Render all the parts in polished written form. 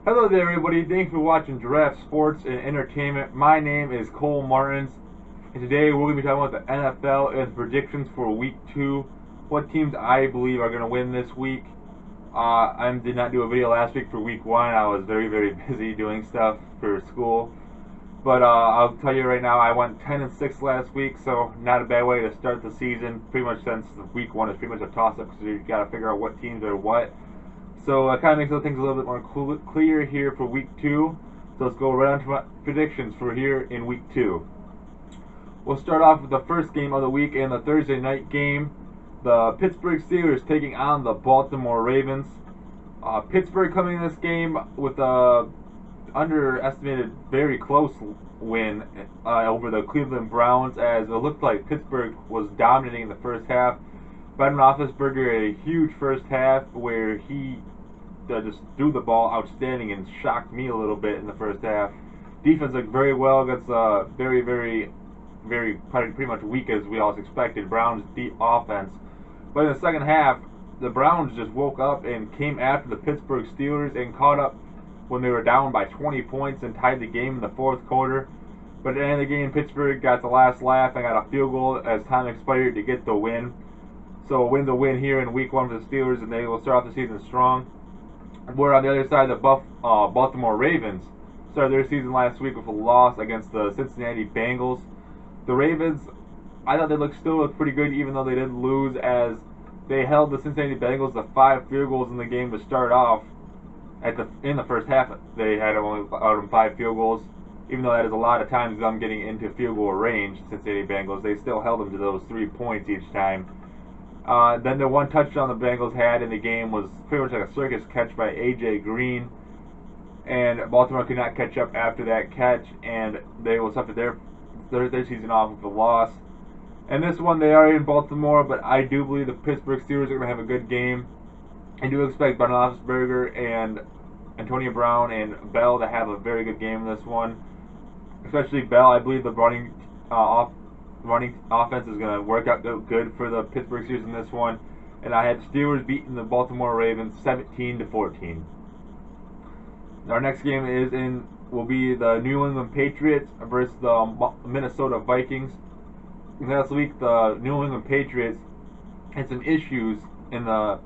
Hello there, everybody. Thanks for watching Giraffe Sports and Entertainment. My name is Cole Martins, and today we're going to be talking about the NFL and predictions for Week 2. What teams I believe are going to win this week. I did not do a video last week for Week 1. I was very busy doing stuff for school. But I'll tell you right now, I went 10-6 last week, so not a bad way to start the season. Pretty much since Week 1 is pretty much a toss-up because you got to figure out what teams are what. So it kind of makes things a little bit more clear here for Week 2. So let's go right on to my predictions for here in Week 2. We'll start off with the first game of the week and the Thursday night game. The Pittsburgh Steelers taking on the Baltimore Ravens. Pittsburgh coming in this game with a underestimated, very close win over the Cleveland Browns, as it looked like Pittsburgh was dominating in the first half. Ben Roethlisberger had a huge first half where he just threw the ball outstanding and shocked me a little bit in the first half. Defense looked very well against very pretty much weak as we all expected Browns deep offense. But in the second half, the Browns just woke up and came after the Pittsburgh Steelers and caught up when they were down by 20 points and tied the game in the fourth quarter. But at the end of the game, Pittsburgh got the last laugh and got a field goal as time expired to get the win. So a win's a win here in Week 1 for the Steelers, and they will start off the season strong. We're on the other side, the Baltimore Ravens started their season last week with a loss against the Cincinnati Bengals. The Ravens, I thought they still looked pretty good, even though they did lose, as they held the Cincinnati Bengals to 5 field goals in the game to start off. In the first half, they had only allowed them 5 field goals. Even though that is a lot of times them getting into field goal range, Cincinnati Bengals, they still held them to those 3 points each time. Then the one touchdown the Bengals had in the game was pretty much like a circus catch by A.J. Green, and Baltimore could not catch up after that catch, and they will suffer their season off with a loss. And this one, they are in Baltimore, but I do believe the Pittsburgh Steelers are going to have a good game. I do expect Ben Roethlisberger and Antonio Brown and Bell to have a very good game in this one. Especially Bell, I believe the running offense is going to work out good for the Pittsburgh Steelers in this one. And I had the Steelers beating the Baltimore Ravens 17-14. Our next game will be the New England Patriots versus the Minnesota Vikings. Last week, the New England Patriots had some issues in the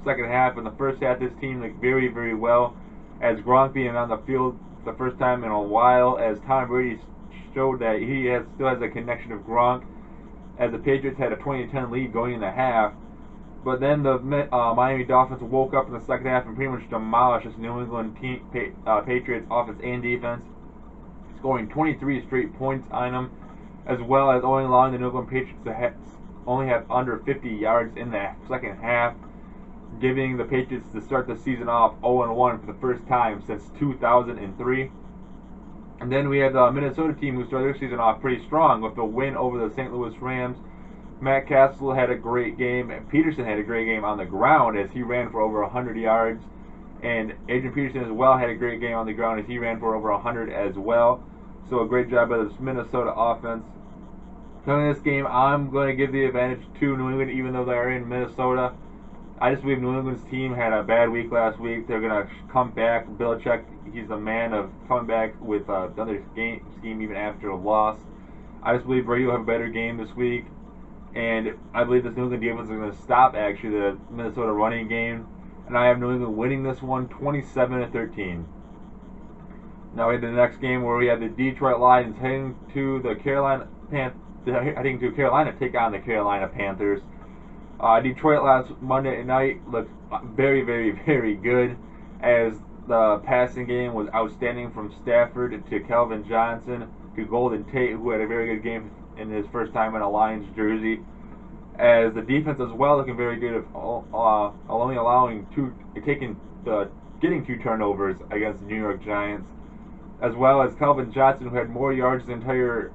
second half. In the first half, this team looked very well, as Gronk being on the field the first time in a while, as Tom Brady showed that he still has a connection of Gronk, as the Patriots had a 20-10 lead going in the half. But then the Miami Dolphins woke up in the second half and pretty much demolished this New England Patriots offense and defense, scoring 23 straight points on them, as well as only allowing the New England Patriots to only have under 50 yards in the second half, giving the Patriots to start the season off 0-1 for the first time since 2003. And then we have the Minnesota team who started their season off pretty strong with a win over the St. Louis Rams. Matt Castle had a great game, and Peterson had a great game on the ground as he ran for over 100 yards. And Adrian Peterson as well had a great game on the ground as he ran for over 100 as well. So a great job by this Minnesota offense. Coming in this game, I'm going to give the advantage to New England, even though they're in Minnesota. I just believe New England's team had a bad week last week. They're going to come back. Belichick, he's the man of coming back with another scheme even after a loss. I just believe Brady will have a better game this week. And I believe this New England defense is going to stop, actually, the Minnesota running game. And I have New England winning this one 27-13. Now we have the next game where we have the Detroit Lions heading to Carolina to take on the Carolina Panthers. Detroit last Monday night looked very good, as the passing game was outstanding from Stafford to Calvin Johnson to Golden Tate, who had a very good game in his first time in a Lions jersey. As the defense as well looking very good, only getting 2 turnovers against the New York Giants, as well as Calvin Johnson, who had more yards than the entire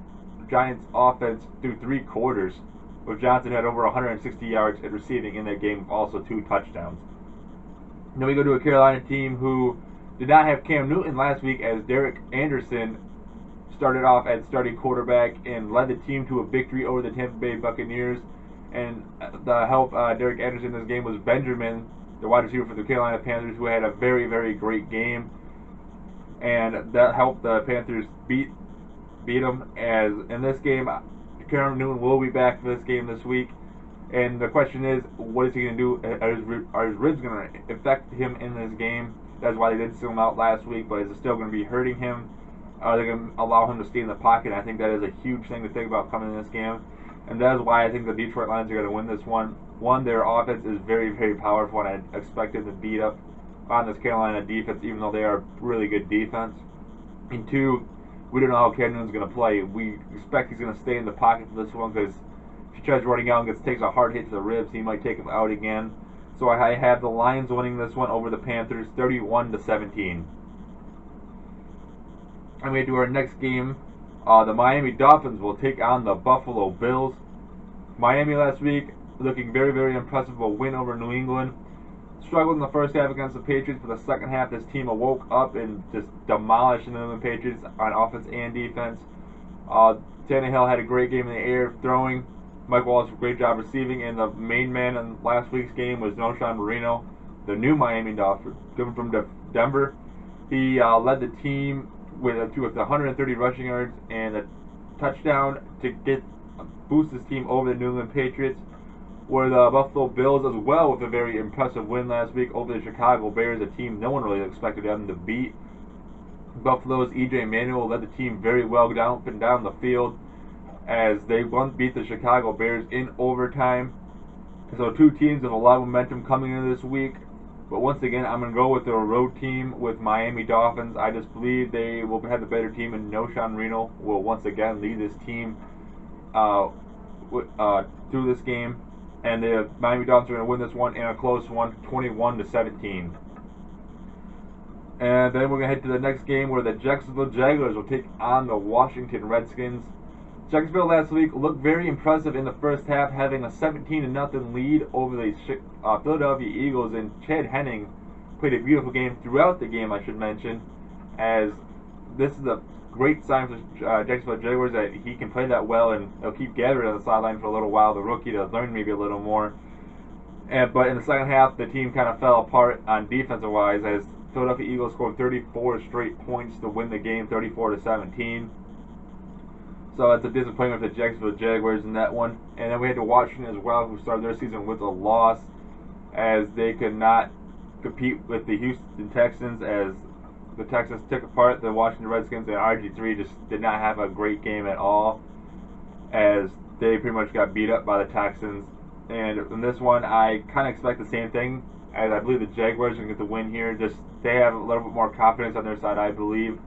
Giants offense through 3 quarters, with Johnson had over 160 yards at receiving in that game with also 2 touchdowns. Then we go to a Carolina team who did not have Cam Newton last week, as Derek Anderson started off at starting quarterback and led the team to a victory over the Tampa Bay Buccaneers. And the help Derek Anderson in this game was Benjamin, the wide receiver for the Carolina Panthers, who had a very great game. and that helped the Panthers beat them. As in this game, Cam Newton will be back for this game this week, and the question is, what is he going to do? Are his ribs going to affect him in this game? That's why they did send him out last week, but is it still going to be hurting him? Are they going to allow him to stay in the pocket? I think that is a huge thing to think about coming in this game, and that is why I think the Detroit Lions are going to win this one. One, their offense is very, very powerful, and I expect them to beat up on this Carolina defense, even though they are really good defense. And two, we don't know how Cam Newton's going to play. We expect he's going to stay in the pocket for this one, because if he tries running out and takes a hard hit to the ribs, he might take him out again. So I have the Lions winning this one over the Panthers, 31-17. And we do our next game. The Miami Dolphins will take on the Buffalo Bills. Miami last week looking very, very impressive, a win over New England. Struggled in the first half against the Patriots, but the second half this team awoke up and just demolished the New England Patriots on offense and defense. Tannehill had a great game in the air throwing. Mike Wallace did a great job receiving, and the main man in last week's game was Knowshon Moreno, the new Miami Dolphins, coming from Denver. He led the team with 130 rushing yards and a touchdown to boost his team over the New England Patriots, where the Buffalo Bills as well with a very impressive win last week over the Chicago Bears, a team no one really expected them to beat. Buffalo's E.J. Manuel led the team very well up and down the field as they beat the Chicago Bears in overtime. So two teams with a lot of momentum coming into this week. But once again, I'm going to go with the road team with Miami Dolphins. I just believe they will have the better team, and Knowshon Moreno will once again lead this team through this game. And the Miami Dolphins are going to win this one in a close one, 21-17. And then we're going to head to the next game where the Jacksonville Jaguars will take on the Washington Redskins. Jacksonville last week looked very impressive in the first half, having a 17-0 lead over the Philadelphia Eagles, and Chad Henning played a beautiful game throughout the game, I should mention, as this is a great sign for Jacksonville Jaguars that he can play that well, and they'll keep gathering on the sideline for a little while, the rookie, to learn maybe a little more. But in the second half, the team kind of fell apart on defensive-wise, as Philadelphia Eagles scored 34 straight points to win the game, 34-17. So that's a disappointment for the Jacksonville Jaguars in that one. And then we had to Washington as well, who started their season with a loss, as they could not compete with the Houston Texans, as the Texans took apart the Washington Redskins, and RG3 just did not have a great game at all, as they pretty much got beat up by the Texans. And in this one, I kind of expect the same thing, as I believe the Jaguars are going to get the win here. Just they have a little bit more confidence on their side, I believe.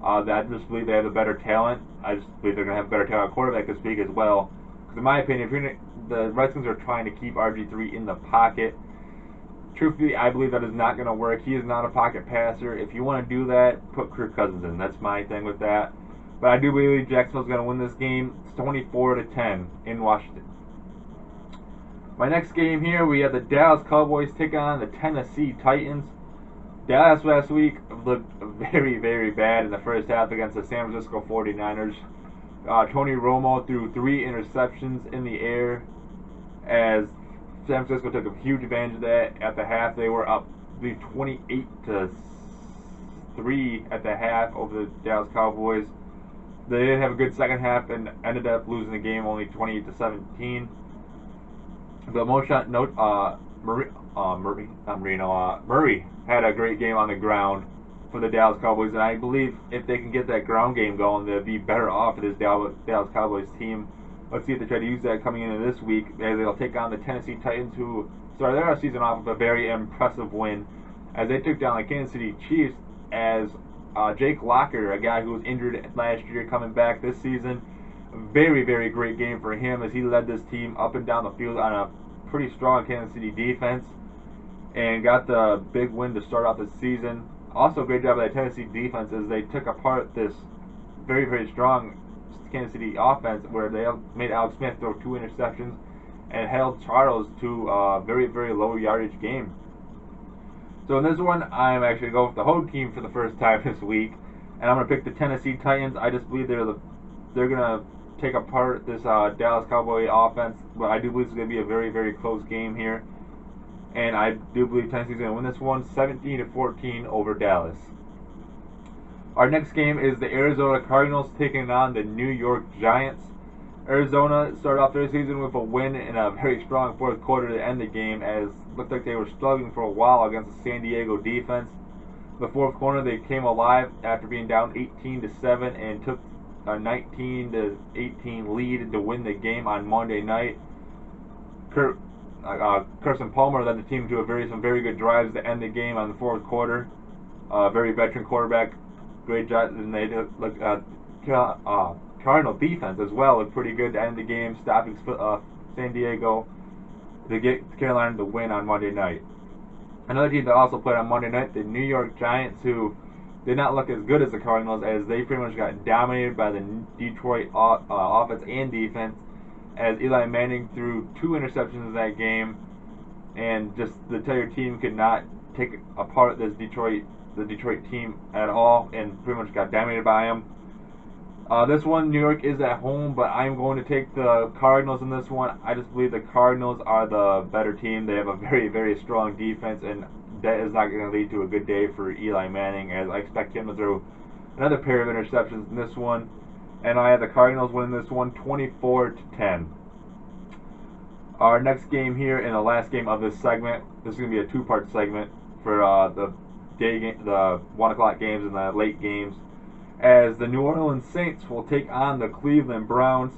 I just believe they have the better talent. I just believe they're going to have a better talent quarterback this week as well. Because in my opinion, the Redskins are trying to keep RG3 in the pocket. Truthfully, I believe that is not going to work. He is not a pocket passer. If you want to do that, put Kirk Cousins in. That's my thing with that. But I do believe Jacksonville's going to win this game. It's 24-10 in Washington. My next game here, we have the Dallas Cowboys take on the Tennessee Titans. Dallas last week looked very, very bad in the first half against the San Francisco 49ers. Tony Romo threw 3 interceptions in the air, as San Francisco took a huge advantage of that. At the half, they were up 28-3 at the half over the Dallas Cowboys. They didn't have a good second half and ended up losing the game only 28-17. But Murray had a great game on the ground for the Dallas Cowboys, and I believe if they can get that ground game going, they'll be better off for this Dallas Cowboys team. Let's see if they try to use that coming into this week, as they'll take on the Tennessee Titans, who started their season off with a very impressive win, as they took down the Kansas City Chiefs, as Jake Locker, a guy who was injured last year, coming back this season. Very, very great game for him, as he led this team up and down the field on a pretty strong Kansas City defense, and got the big win to start off the season. Also, great job by the Tennessee defense, as they took apart this very, very strong Kansas City offense, where they made Alex Smith throw 2 interceptions and held Charles to a very, very low yardage game. So in this one, I'm actually going with the home team for the first time this week, and I'm going to pick the Tennessee Titans. I just believe they're going to take apart this Dallas Cowboy offense, but I do believe it's going to be a very, very close game here. And I do believe Tennessee's going to win this one 17-14 over Dallas. Our next game is the Arizona Cardinals taking on the New York Giants. Arizona started off their season with a win in a very strong fourth quarter to end the game, as it looked like they were struggling for a while against the San Diego defense. The fourth quarter, they came alive after being down 18-7 and took a 19-18 lead to win the game on Monday night. Carson Palmer led the team to some very good drives to end the game on the fourth quarter. Very veteran quarterback, great job, and they did Cardinal defense as well looked pretty good to end the game, stopping San Diego to get Carolina to win on Monday night. Another team that also played on Monday night, the New York Giants, who did not look as good as the Cardinals, as they pretty much got dominated by the Detroit offense and defense, as Eli Manning threw 2 interceptions in that game, and just the entire team could not take apart the Detroit team at all, and pretty much got dominated by them. This one, New York is at home, but I'm going to take the Cardinals in this one. I just believe the Cardinals are the better team. They have a very, very strong defense, and that is not going to lead to a good day for Eli Manning, as I expect him to throw another pair of interceptions in this one. And I have the Cardinals winning this one 24-10. Our next game here, and the last game of this segment, this is going to be a 2-part segment for the 1 o'clock games and the late games, as the New Orleans Saints will take on the Cleveland Browns.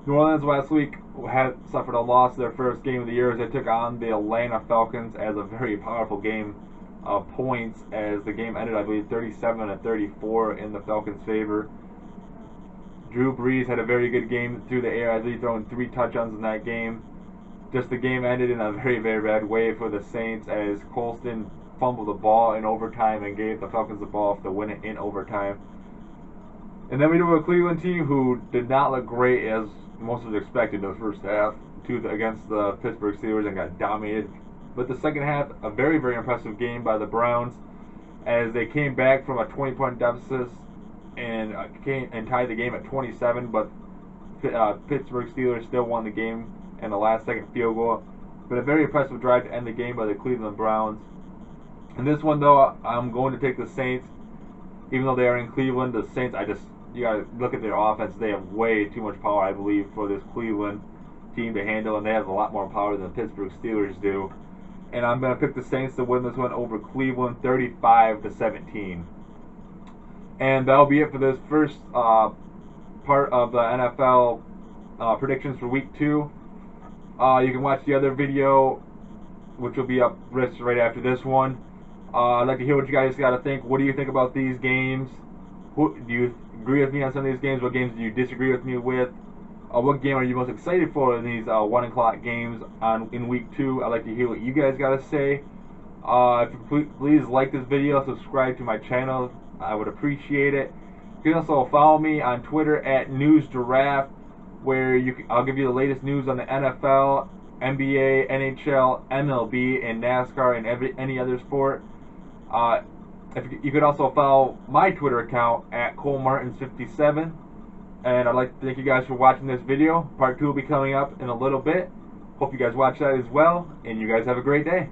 New Orleans last week had suffered a loss their first game of the year as they took on the Atlanta Falcons, as a very powerful game of points, as the game ended, I believe, 37-34 in the Falcons' favor. Drew Brees had a very good game through the air, I believe, throwing 3 touchdowns in that game. Just the game ended in a very, very bad way for the Saints, as Colston fumbled the ball in overtime and gave the Falcons the ball to win it in overtime. And then we do a Cleveland team who did not look great, as most of us expected in the first half, against the Pittsburgh Steelers, and got dominated. But the second half, a very, very impressive game by the Browns, as they came back from a 20-point deficit and tied the game at 27. But Pittsburgh Steelers still won the game in the last-second field goal. But a very impressive drive to end the game by the Cleveland Browns. In this one, though, I'm going to take the Saints. Even though they are in Cleveland, the Saints, you gotta look at their offense. They have way too much power, I believe, for this Cleveland team to handle, and they have a lot more power than the Pittsburgh Steelers do. And I'm gonna pick the Saints to win this one over Cleveland, 35-17. And that'll be it for this first part of the NFL predictions for Week 2. You can watch the other video, which will be up right after this one. I'd like to hear what you guys got to think. What do you think about these games? Do you agree with me on some of these games? What games do you disagree with me with? What game are you most excited for in these 1 o'clock games in Week 2? I'd like to hear what you guys got to say. If you please like this video, subscribe to my channel. I would appreciate it. You can also follow me on Twitter at NewsGiraffe, where I'll give you the latest news on the NFL, NBA, NHL, MLB, and NASCAR, and any other sport. You could also follow my Twitter account at ColeMartins57. And I'd like to thank you guys for watching this video. Part 2 will be coming up in a little bit. Hope you guys watch that as well, and you guys have a great day.